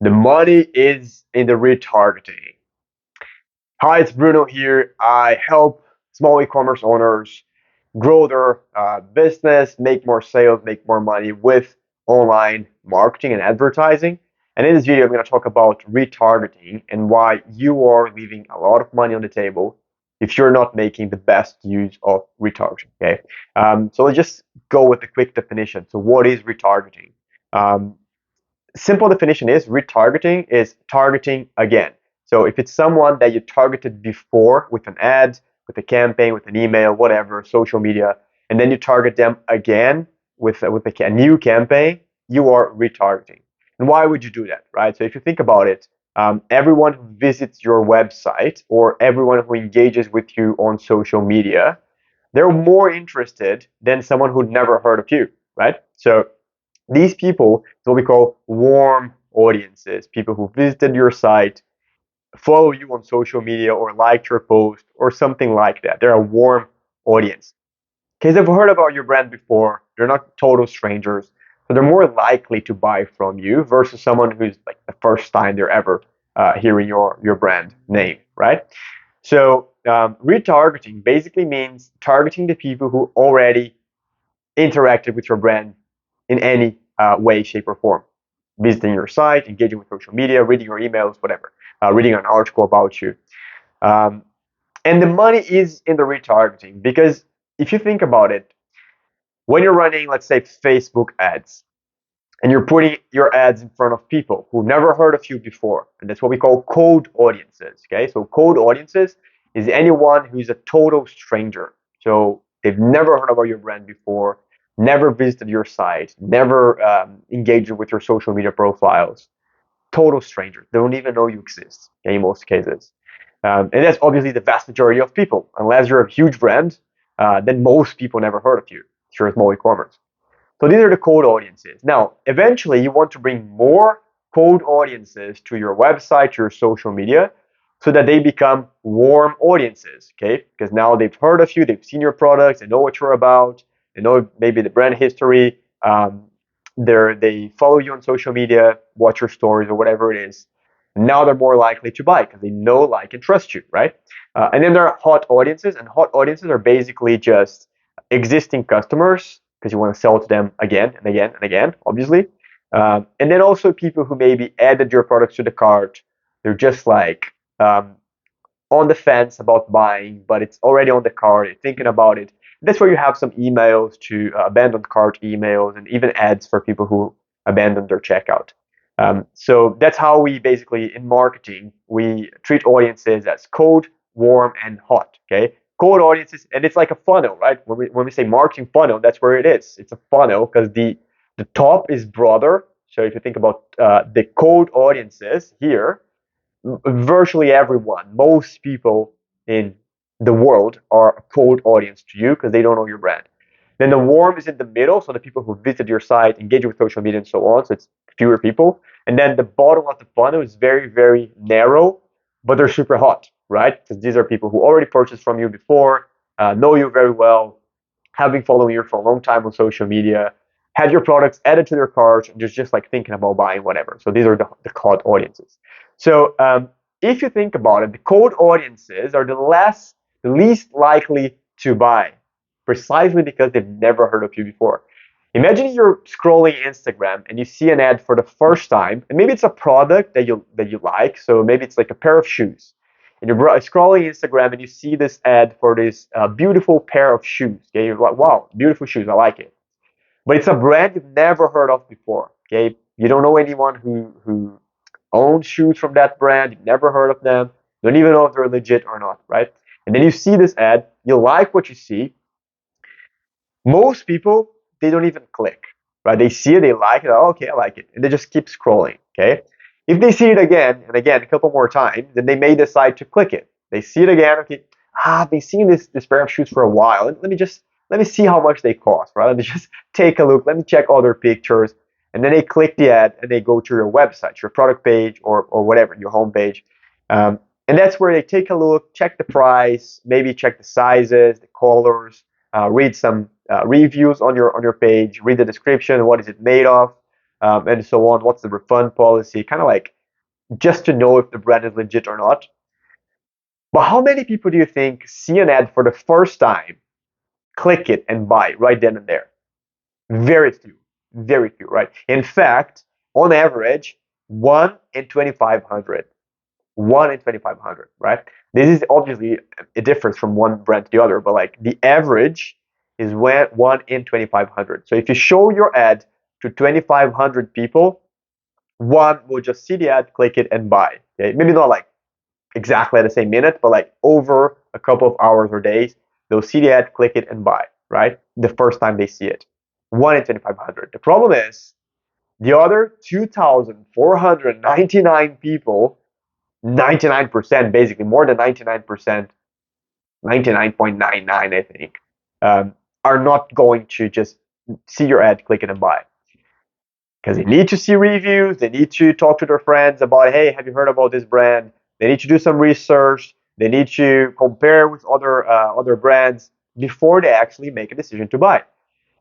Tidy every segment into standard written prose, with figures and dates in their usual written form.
The money is in the retargeting. Hi, it's Bruno here. I help small e-commerce owners grow their business, make more sales, make more money with online marketing and advertising. And in this video, I'm going to talk about retargeting and why you are leaving a lot of money on the table if you're not making the best use of retargeting. Okay, so let's just go with a quick definition. So, what is retargeting? Um, Simple definition is retargeting is targeting again. So if it's someone that you targeted before with an ad, with a campaign, with an email, whatever, social media, and then you target them again with a new campaign, you are retargeting. And why would you do that, right? So if you think about it, everyone who visits your website or everyone who engages with you on social media, they're more interested than someone who'd never heard of you, right? So these people is what we call warm audiences, people who visited your site, follow you on social media, or liked your post, or something like that. They're a warm audience. Because they've heard about your brand before, they're not total strangers, so they're more likely to buy from you versus someone who's like the first time they're ever hearing your brand name, right? So retargeting basically means targeting the people who already interacted with your brand in any way, shape, or form. Visiting your site, engaging with social media, reading your emails, whatever, reading an article about you. Um, and the money is in the retargeting because if you think about it, when you're running, let's say, Facebook ads, and you're putting your ads in front of people who never heard of you before, and that's what we call cold audiences. Okay, so cold audiences is anyone who's a total stranger. So they've never heard about your brand before, never visited your site, never engaged with your social media profiles. Total strangers. They don't even know you exist in most cases. And that's obviously the vast majority of people. Unless you're a huge brand, then most people never heard of you if you're a small e-commerce. So these are the cold audiences. Now, eventually, you want to bring more cold audiences to your website, to your social media, so that they become warm audiences, okay? Because now they've heard of you, they've seen your products, they know what you're about, they know maybe the brand history, they follow you on social media, watch your stories or whatever it is. Now they're more likely to buy because they know, like, and trust you, right? And then there are hot audiences, and hot audiences are basically just existing customers because you want to sell to them again and again and again, obviously. And then also people who maybe added your products to the cart. They're just like on the fence about buying, but it's already on the cart. They're thinking about it. That's where you have some emails to abandoned cart emails and even ads for people who abandoned their checkout. So that's how we basically, in marketing, we treat audiences as cold, warm, and hot. Okay, cold audiences, and it's like a funnel, right? When we say marketing funnel, that's where it is. It's a funnel because the top is broader. So if you think about the cold audiences here, virtually everyone, most people in the world are a cold audience to you because they don't know your brand. Then the warm is in the middle, so the people who visit your site, engage with social media, and so on. So it's fewer people. And then the bottom of the funnel is very, very narrow, but they're super hot, right? Because these are people who already purchased from you before, know you very well, have been following you for a long time on social media, had your products added to their cart, and just like thinking about buying whatever. So these are the cold audiences. So if you think about it, the cold audiences are the least likely to buy, precisely because they've never heard of you before. Imagine you're scrolling Instagram and you see an ad for the first time, and maybe it's a product that you like. So maybe it's like a pair of shoes, and you're scrolling Instagram and you see this ad for this beautiful pair of shoes. Okay, you're like, wow, beautiful shoes, I like it. But it's a brand you've never heard of before. Okay, you don't know anyone who owns shoes from that brand. You've never heard of them. You don't even know if they're legit or not, right? And then you see this ad, you like what you see. Most people, they don't even click, right? They see it, they like it. Oh, okay, I like it, and they just keep scrolling. Okay, if they see it again and again a couple more times, then they may decide to click it. They see it again. Okay, I've been seeing this pair of shoes for a while. Let me see how much they cost, right? Let me just take a look. Let me check other pictures, and then they click the ad and they go to your website, your product page, or whatever, your home page. And that's where they take a look, check the price, maybe check the sizes, the colors, read some reviews on your page, read the description, what is it made of, and so on. What's the refund policy? Kind of like just to know if the brand is legit or not. But how many people do you think see an ad for the first time, click it, and buy right then and there? Very few, very few, right? In fact, on average, 1 in 2,500. 1 in 2,500, right? This is obviously a difference from one brand to the other, but like the average is when 1 in 2,500. So if you show your ad to 2,500 people, one will just see the ad, click it, and buy. Okay? Maybe not like exactly at the same minute, but like over a couple of hours or days, they'll see the ad, click it, and buy, right? The first time they see it. 1 in 2,500. The problem is the other 2,499 people, 99%, basically more than 99%, 99.99, I think, are not going to just see your ad, click it, and buy. Because they need to see reviews, they need to talk to their friends about, hey, have you heard about this brand? They need to do some research, they need to compare with other brands before they actually make a decision to buy.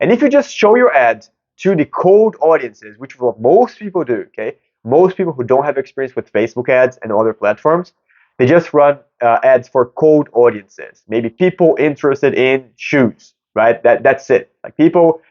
And if you just show your ad to the cold audiences, which is what most people do, okay? Most people who don't have experience with Facebook ads and other platforms, they just run ads for cold audiences. Maybe people interested in shoes, right? That's it. Like people,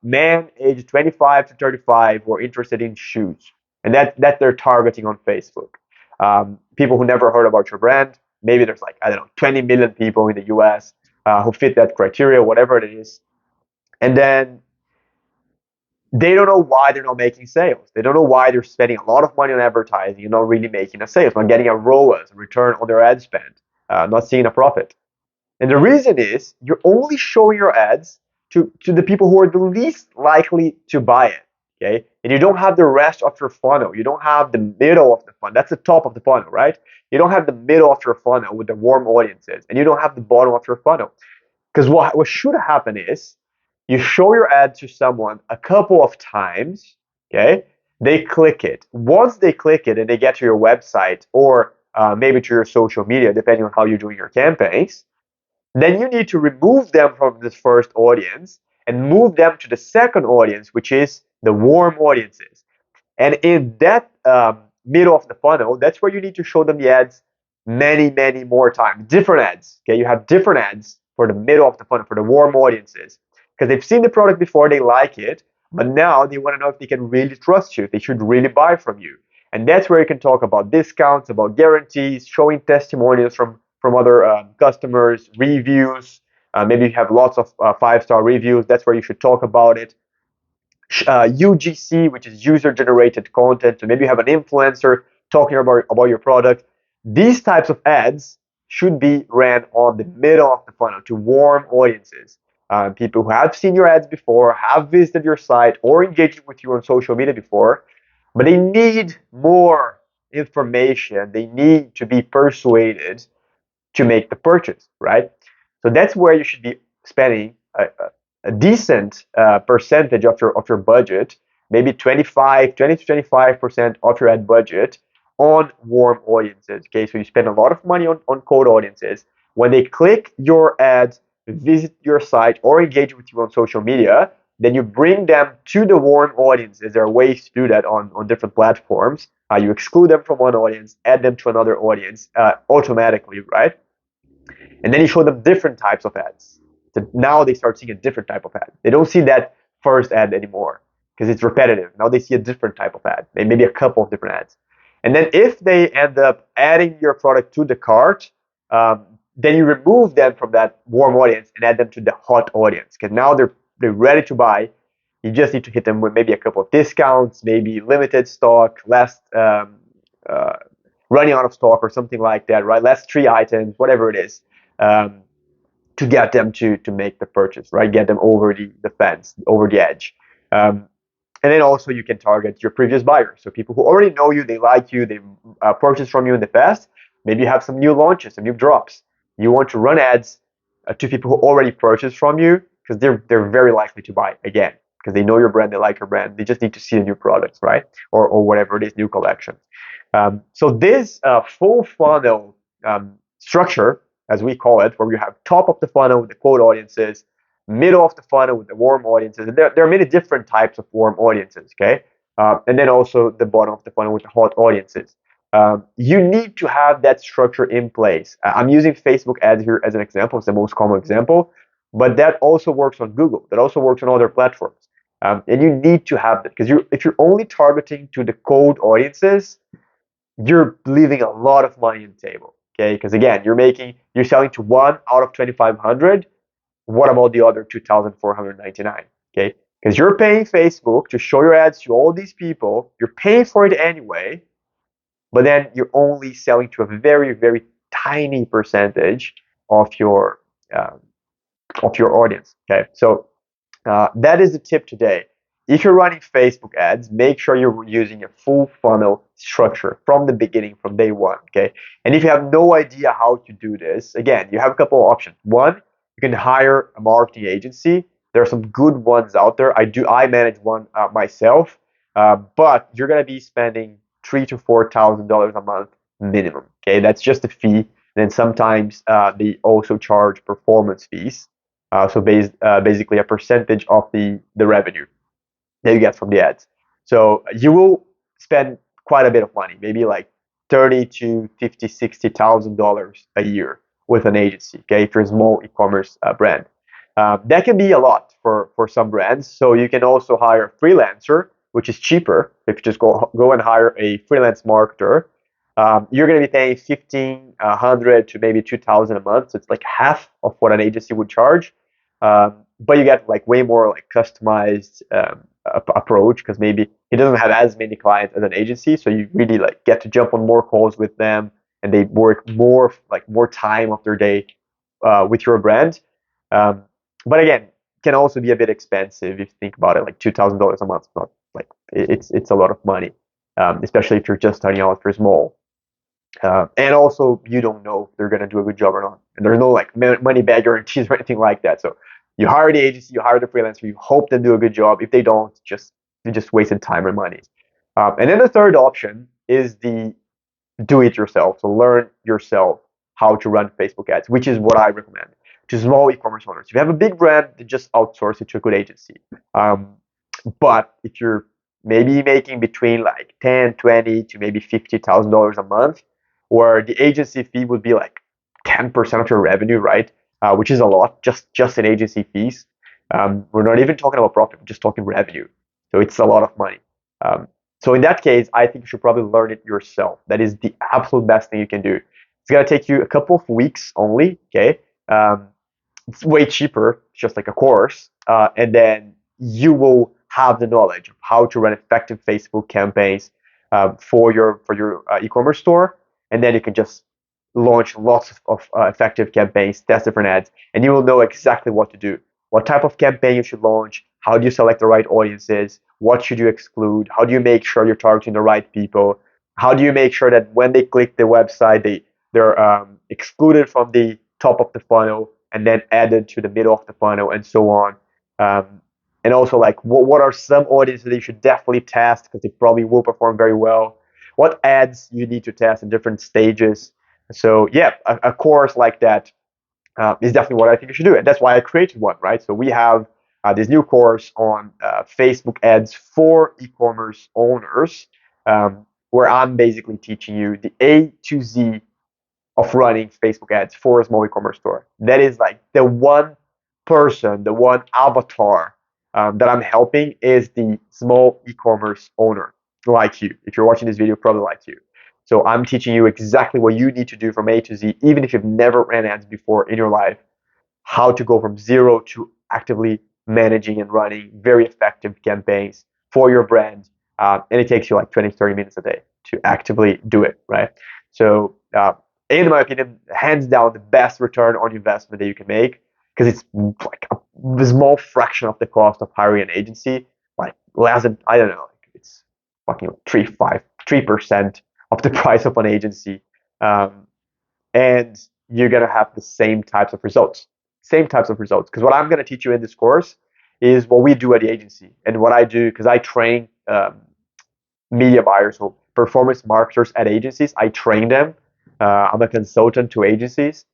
men aged 25 to 35 who are interested in shoes, and that they're targeting on Facebook. People who never heard about your brand. Maybe there's like I don't know 20 million people in the U.S. Who fit that criteria, whatever it is. And then they don't know why they're not making sales. They don't know why they're spending a lot of money on advertising and not really making a sales, not getting a ROAS, a return on their ad spend, not seeing a profit. And the reason is you're only showing your ads to the people who are the least likely to buy it. Okay? And you don't have the rest of your funnel. You don't have the middle of the funnel. That's the top of the funnel, right? You don't have the middle of your funnel with the warm audiences, and you don't have the bottom of your funnel. Because what should happen is you show your ad to someone a couple of times, okay? They click it. Once they click it and they get to your website or maybe to your social media, depending on how you're doing your campaigns, then you need to remove them from this first audience and move them to the second audience, which is the warm audiences. And in that middle of the funnel, that's where you need to show them the ads many, many more times. Different ads. Okay, you have different ads for the middle of the funnel, for the warm audiences. Because they've seen the product before, they like it, but now they want to know if they can really trust you, if they should really buy from you. And that's where you can talk about discounts, about guarantees, showing testimonials from other customers, reviews. Maybe you have lots of 5-star reviews. That's where you should talk about it. UGC, which is user-generated content. So maybe you have an influencer talking about your product. These types of ads should be ran on the middle of the funnel to warm audiences. People who have seen your ads before, have visited your site, or engaged with you on social media before, but they need more information. They need to be persuaded to make the purchase, right? So that's where you should be spending a decent percentage of your budget, maybe 20 to 25% of your ad budget on warm audiences. Okay, so you spend a lot of money on cold audiences. When they click your ads, visit your site, or engage with you on social media, then you bring them to the warm audiences. There are ways to do that on different platforms. You exclude them from one audience, add them to another audience automatically, right? And then you show them different types of ads. So now they start seeing a different type of ad. They don't see that first ad anymore because it's repetitive. Now they see a different type of ad, maybe a couple of different ads. And then if they end up adding your product to the cart, then you remove them from that warm audience and add them to the hot audience because now they're ready to buy. You just need to hit them with maybe a couple of discounts, maybe limited stock, last running out of stock or something like that, right? Last 3 items, whatever it is, to get them to make the purchase, right? Get them over the fence, over the edge. And then also you can target your previous buyers. So people who already know you, they like you, they purchased from you in the past. Maybe you have some new launches, some new drops. You want to run ads to people who already purchased from you because they're very likely to buy again because they know your brand, they like your brand. They just need to see the new products, right? Or whatever it is, new collection. So this full funnel structure, as we call it, where you have top of the funnel with the cold audiences, middle of the funnel with the warm audiences. And there are many different types of warm audiences, okay? And then also the bottom of the funnel with the hot audiences. You need to have that structure in place. I'm using Facebook ads here as an example. It's the most common example, but that also works on Google. That also works on other platforms. And you need to have that because if you're only targeting to the cold audiences, you're leaving a lot of money on the table. Okay, because again, you're selling to one out of 2,500. What about the other 2,499? Okay, because you're paying Facebook to show your ads to all these people. You're paying for it anyway, but then you're only selling to a very, very tiny percentage of your uh, audience. Okay, so that is the tip today. If you're running Facebook ads, make sure you're using a full funnel structure from the beginning, from day one. Okay, and if you have no idea how to do this, again, you have a couple of options. One, you can hire a marketing agency. There are some good ones out there. I manage one myself, but you're gonna be spending $3,000 to $4,000 a month minimum. Okay, that's just a fee. Then sometimes they also charge performance fees. Basically a percentage of the revenue that you get from the ads. So you will spend quite a bit of money, maybe like 30 to 50, $60,000 a year with an agency. Okay, if you're a small e-commerce brand, that can be a lot for some brands. So you can also hire a freelancer, which is cheaper. If you just go and hire a freelance marketer, you're going to be paying 1,500 to maybe 2,000 a month. So it's like half of what an agency would charge. But you get like way more like customized approach because maybe he doesn't have as many clients as an agency, so you really like get to jump on more calls with them, and they work more time of their day with your brand. Um, but again, can also be a bit expensive if you think about it. Like $2,000 a month is not like it's a lot of money, especially if you're just starting out for small. And also, you don't know if they're going to do a good job or not. And there's no like money back guarantees or anything like that. So you hire the agency, you hire the freelancer, you hope they do a good job. If they don't, you just wasted time and money. And then the third option is the do it yourself. So learn yourself how to run Facebook ads, which is what I recommend to small e-commerce owners. If you have a big brand, then just outsource it to a good agency. But if you're maybe making between like 10, 20 to maybe $50,000 a month, where the agency fee would be like 10% of your revenue, right? Which is a lot, just in agency fees. We're not even talking about profit, we're just talking revenue. So it's a lot of money. So in that case, I think you should probably learn it yourself. That is the absolute best thing you can do. It's gonna take you a couple of weeks only, okay? It's way cheaper, it's just like a course, and then you will have the knowledge of how to run effective Facebook campaigns for your e-commerce store, and then you can just launch lots of effective campaigns, test different ads, and you will know exactly what to do. What type of campaign you should launch? How do you select the right audiences? What should you exclude? How do you make sure you're targeting the right people? How do you make sure that when they click the website, they're excluded from the top of the funnel and then added to the middle of the funnel and so on? And also, like, what are some audiences that you should definitely test because they probably will perform very well? What ads you need to test in different stages? So yeah, a course like that is definitely what I think you should do, and that's why I created one, right? So we have this new course on Facebook ads for e-commerce owners, where I'm basically teaching you the A to Z of running Facebook ads for a small e-commerce store. That is like the one person, the one avatar that I'm helping is the small e-commerce owner like you. If you're watching this video, probably like you. So I'm teaching you exactly what you need to do from A to Z, even if you've never ran ads before in your life, how to go from zero to actively managing and running very effective campaigns for your brand. And it takes you like 20, 30 minutes a day to actively do it, right? So in my opinion, hands down, the best return on investment that you can make because it's like a small fraction of the cost of hiring an agency, like less than, I don't know, like it's fucking 3% of the price of an agency. And you're going to have the same types of results. Same types of results. Because what I'm going to teach you in this course is what we do at the agency. And what I do, because I train media buyers, so performance marketers at agencies, I train them. I'm a consultant to agencies.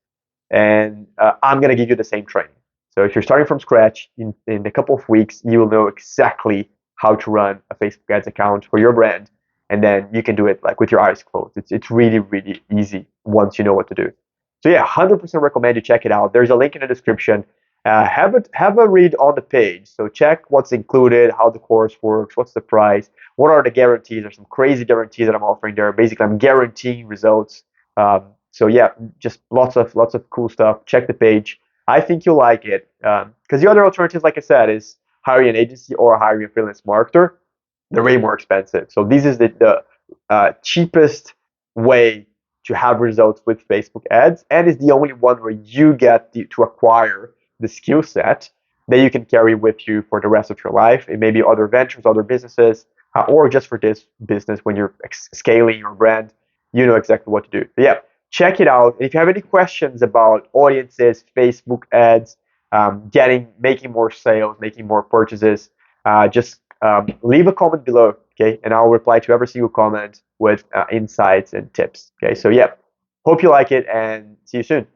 And I'm going to give you the same training. So if you're starting from scratch, in a couple of weeks, you will know exactly how to run a Facebook ads account for your brand. And then you can do it like with your eyes closed. It's really, really easy once you know what to do. So yeah, 100% recommend you check it out. There's a link in the description. Have a read on the page. So check what's included, how the course works, what's the price, what are the guarantees. There's some crazy guarantees that I'm offering there. Basically, I'm guaranteeing results. So yeah, just lots of cool stuff. Check the page. I think you'll like it because the other alternative, like I said, is hiring an agency or hiring a freelance marketer. They're way more expensive. So this is the cheapest way to have results with Facebook ads, and is the only one where you get to acquire the skill set that you can carry with you for the rest of your life. It may be other ventures, other businesses, or just for this business when you're scaling your brand. You know exactly what to do. But yeah, check it out. And if you have any questions about audiences, Facebook ads, making more sales, making more purchases, just leave a comment below, okay? And I'll reply to every single comment with insights and tips, okay? So yeah, hope you like it and see you soon.